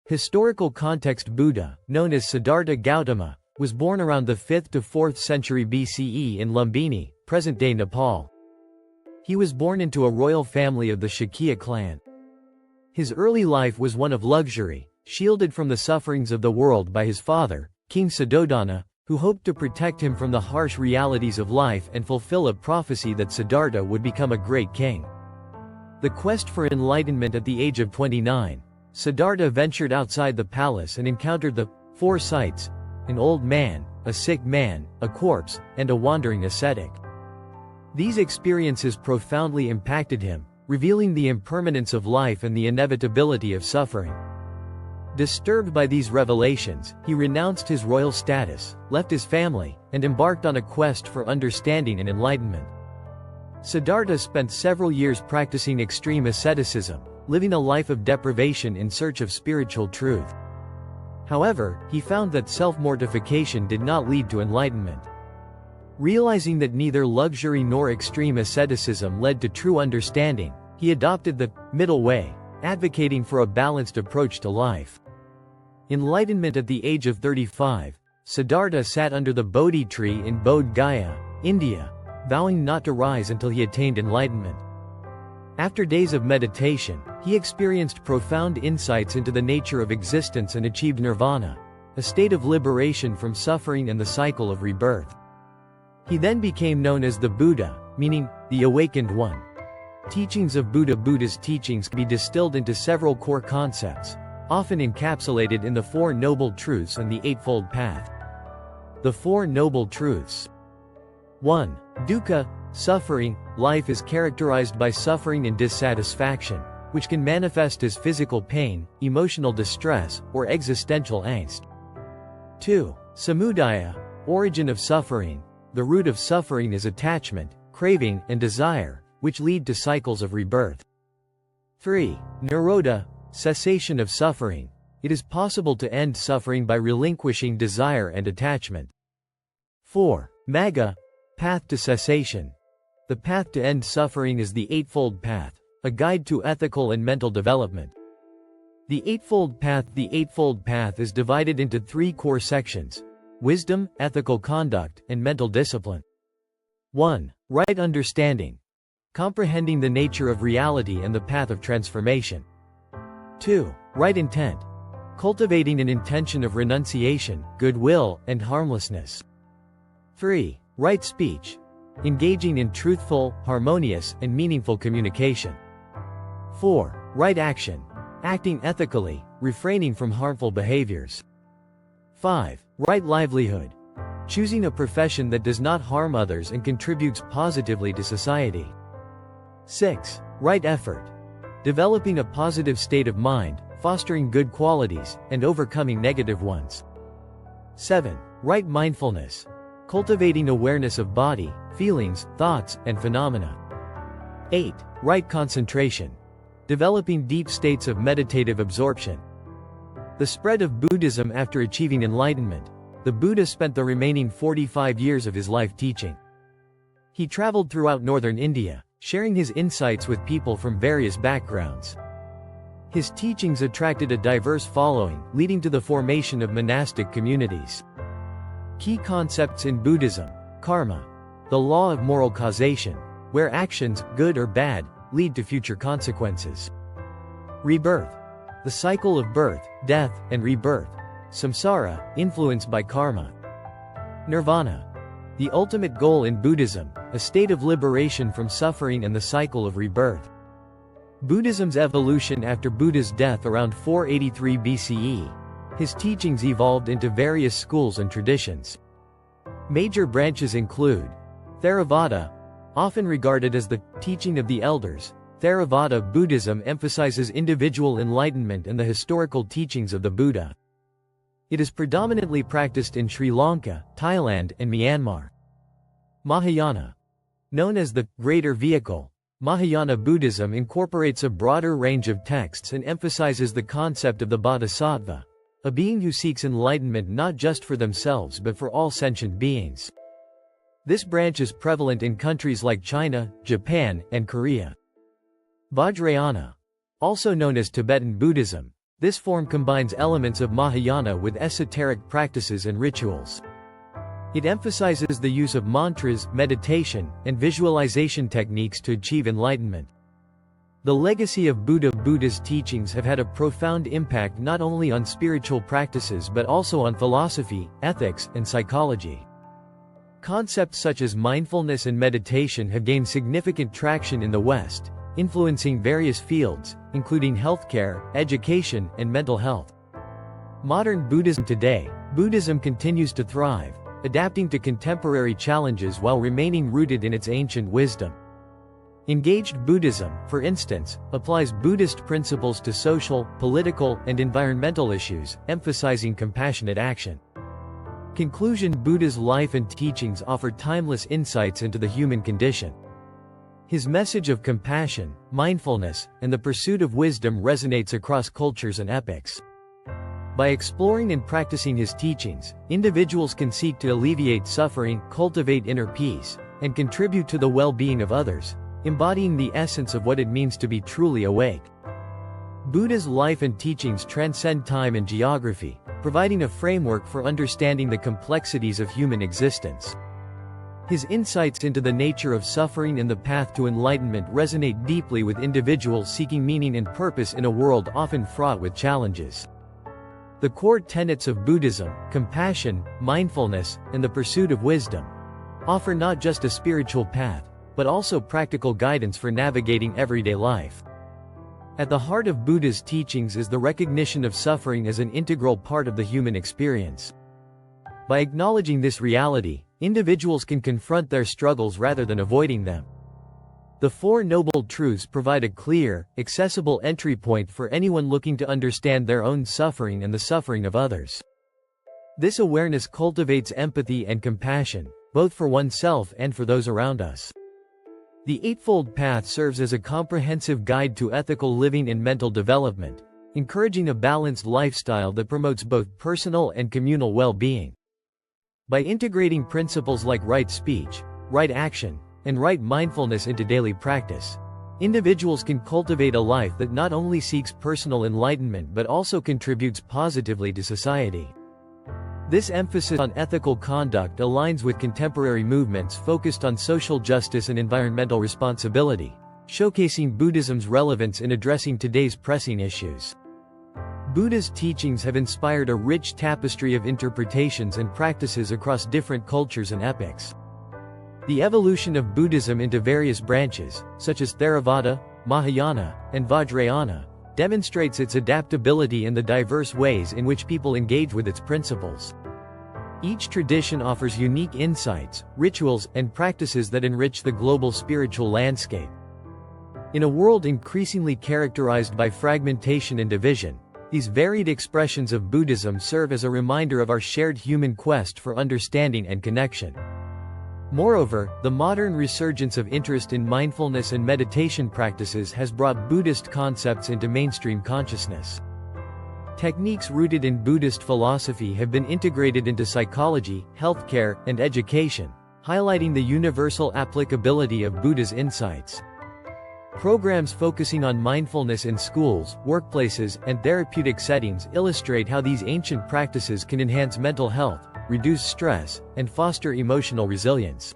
Historical context: Buddha, known as Siddhartha Gautama, was born around the 5th to 4th century BCE in Lumbini, present-day Nepal. He was born into a royal family of the Shakya clan. His early life was one of luxury, shielded from the sufferings of the world by his father, King Suddhodana, who hoped to protect him from the harsh realities of life and fulfill a prophecy that Siddhartha would become a great king. The quest for enlightenment: at the age of 29, Siddhartha ventured outside the palace and encountered the four sights: an old man, a sick man, a corpse, and a wandering ascetic. These experiences profoundly impacted him, revealing the impermanence of life and the inevitability of suffering. Disturbed by these revelations, he renounced his royal status, left his family, and embarked on a quest for understanding and enlightenment. Siddhartha spent several years practicing extreme asceticism, living a life of deprivation in search of spiritual truth. However, he found that self-mortification did not lead to enlightenment. Realizing that neither luxury nor extreme asceticism led to true understanding, he adopted the middle way, advocating for a balanced approach to life. Enlightenment: at the age of 35, Siddhartha sat under the Bodhi tree in Bodh Gaya, India, vowing not to rise until he attained enlightenment. After days of meditation, he experienced profound insights into the nature of existence and achieved nirvana, a state of liberation from suffering and the cycle of rebirth. He then became known as the Buddha, meaning the awakened one. Teachings of Buddha: Buddha's teachings can be distilled into several core concepts, often encapsulated in the Four Noble Truths and the Eightfold Path. The Four Noble Truths. 1. Dukkha, suffering. Life is characterized by suffering and dissatisfaction, which can manifest as physical pain, emotional distress, or existential angst. 2. Samudaya, origin of suffering. The root of suffering is attachment, craving, and desire, which lead to cycles of rebirth. 3. Nirodha, cessation of suffering. It is possible to end suffering by relinquishing desire and attachment. 4. Magga, path to cessation. The path to end suffering is the Eightfold Path, a guide to ethical and mental development. The Eightfold Path. The Eightfold Path is divided into three core sections: wisdom, ethical conduct, and mental discipline. 1. Right understanding. Comprehending the nature of reality and the path of transformation. 2. Right intent. Cultivating an intention of renunciation, goodwill, and harmlessness. 3. Right speech. Engaging in truthful, harmonious, and meaningful communication. 4. Right action. Acting ethically, refraining from harmful behaviors. 5. Right livelihood. Choosing a profession that does not harm others and contributes positively to society. 6. Right effort. Developing a positive state of mind, fostering good qualities, and overcoming negative ones. 7. Right mindfulness. Cultivating awareness of body, feelings, thoughts, and phenomena. 8. Right concentration. Developing deep states of meditative absorption. The spread of Buddhism. After achieving enlightenment, the Buddha spent the remaining 45 years of his life teaching. He traveled throughout northern India, sharing his insights with people from various backgrounds. His teachings attracted a diverse following, leading to the formation of monastic communities. Key concepts in Buddhism: karma, the law of moral causation, where actions, good or bad, lead to future consequences. Rebirth, the cycle of birth, death, and rebirth. Samsara, influenced by karma. Nirvana, the ultimate goal in Buddhism, a state of liberation from suffering and the cycle of rebirth. Buddhism's evolution. After Buddha's death around 483 BCE, his teachings evolved into various schools and traditions. Major branches include Theravada, often regarded as the teaching of the elders. Theravada Buddhism emphasizes individual enlightenment and the historical teachings of the Buddha. It is predominantly practiced in Sri Lanka, Thailand, and Myanmar. Mahayana, known as the Greater Vehicle, Mahayana Buddhism incorporates a broader range of texts and emphasizes the concept of the bodhisattva, a being who seeks enlightenment not just for themselves but for all sentient beings. This branch is prevalent in countries like China, Japan, and Korea. Vajrayana, also known as Tibetan Buddhism, This form combines elements of Mahayana with esoteric practices and rituals. It emphasizes the use of mantras, meditation, and visualization techniques to achieve enlightenment. The legacy of Buddha's teachings have had a profound impact not only on spiritual practices but also on philosophy, ethics, and psychology. Concepts such as mindfulness and meditation have gained significant traction in the West, influencing various fields, including healthcare, education, and mental health. Modern Buddhism today, Buddhism continues to thrive, adapting to contemporary challenges while remaining rooted in its ancient wisdom. Engaged Buddhism, for instance, applies Buddhist principles to social, political, and environmental issues, emphasizing compassionate action. Conclusion: Buddha's life and teachings offer timeless insights into the human condition. His message of compassion, mindfulness, and the pursuit of wisdom resonates across cultures and epochs. By exploring and practicing his teachings, individuals can seek to alleviate suffering, cultivate inner peace, and contribute to the well-being of others, embodying the essence of what it means to be truly awake. Buddha's life and teachings transcend time and geography, providing a framework for understanding the complexities of human existence. His insights into the nature of suffering and the path to enlightenment resonate deeply with individuals seeking meaning and purpose in a world often fraught with challenges. The core tenets of Buddhism, compassion, mindfulness, and the pursuit of wisdom, offer not just a spiritual path, but also practical guidance for navigating everyday life. At the heart of Buddha's teachings is the recognition of suffering as an integral part of the human experience. By acknowledging this reality, individuals can confront their struggles rather than avoiding them. The Four Noble Truths provide a clear, accessible entry point for anyone looking to understand their own suffering and the suffering of others. This awareness cultivates empathy and compassion, both for oneself and for those around us. The Eightfold Path serves as a comprehensive guide to ethical living and mental development, encouraging a balanced lifestyle that promotes both personal and communal well-being. By integrating principles like right speech, right action, and right mindfulness into daily practice, individuals can cultivate a life that not only seeks personal enlightenment but also contributes positively to society. This emphasis on ethical conduct aligns with contemporary movements focused on social justice and environmental responsibility, showcasing Buddhism's relevance in addressing today's pressing issues. Buddha's teachings have inspired a rich tapestry of interpretations and practices across different cultures and epochs. The evolution of Buddhism into various branches, such as Theravada, Mahayana, and Vajrayana, demonstrates its adaptability and the diverse ways in which people engage with its principles. Each tradition offers unique insights, rituals, and practices that enrich the global spiritual landscape. In a world increasingly characterized by fragmentation and division, these varied expressions of Buddhism serve as a reminder of our shared human quest for understanding and connection. Moreover, the modern resurgence of interest in mindfulness and meditation practices has brought Buddhist concepts into mainstream consciousness. Techniques rooted in Buddhist philosophy have been integrated into psychology, healthcare, and education, highlighting the universal applicability of Buddha's insights. Programs focusing on mindfulness in schools, workplaces, and therapeutic settings illustrate how these ancient practices can enhance mental health, reduce stress, and foster emotional resilience.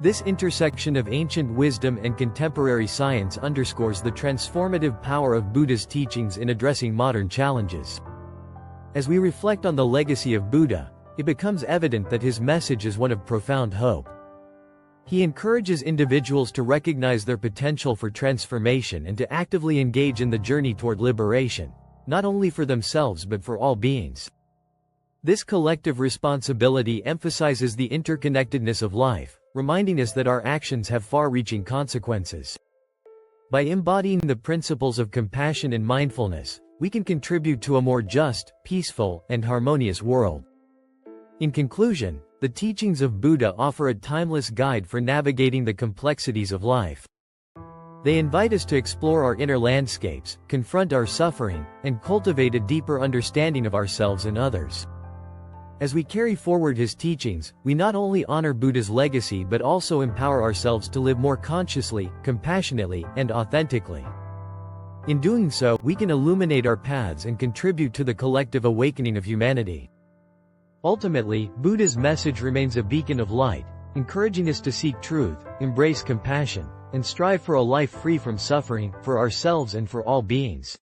This intersection of ancient wisdom and contemporary science underscores the transformative power of Buddha's teachings in addressing modern challenges. As we reflect on the legacy of Buddha, it becomes evident that his message is one of profound hope. He encourages individuals to recognize their potential for transformation and to actively engage in the journey toward liberation, not only for themselves but for all beings. This collective responsibility emphasizes the interconnectedness of life, reminding us that our actions have far-reaching consequences. By embodying the principles of compassion and mindfulness, we can contribute to a more just, peaceful, and harmonious world. In conclusion, the teachings of Buddha offer a timeless guide for navigating the complexities of life. They invite us to explore our inner landscapes, confront our suffering, and cultivate a deeper understanding of ourselves and others. As we carry forward his teachings, we not only honor Buddha's legacy but also empower ourselves to live more consciously, compassionately, and authentically. In doing so, we can illuminate our paths and contribute to the collective awakening of humanity. Ultimately, Buddha's message remains a beacon of light, encouraging us to seek truth, embrace compassion, and strive for a life free from suffering, for ourselves and for all beings.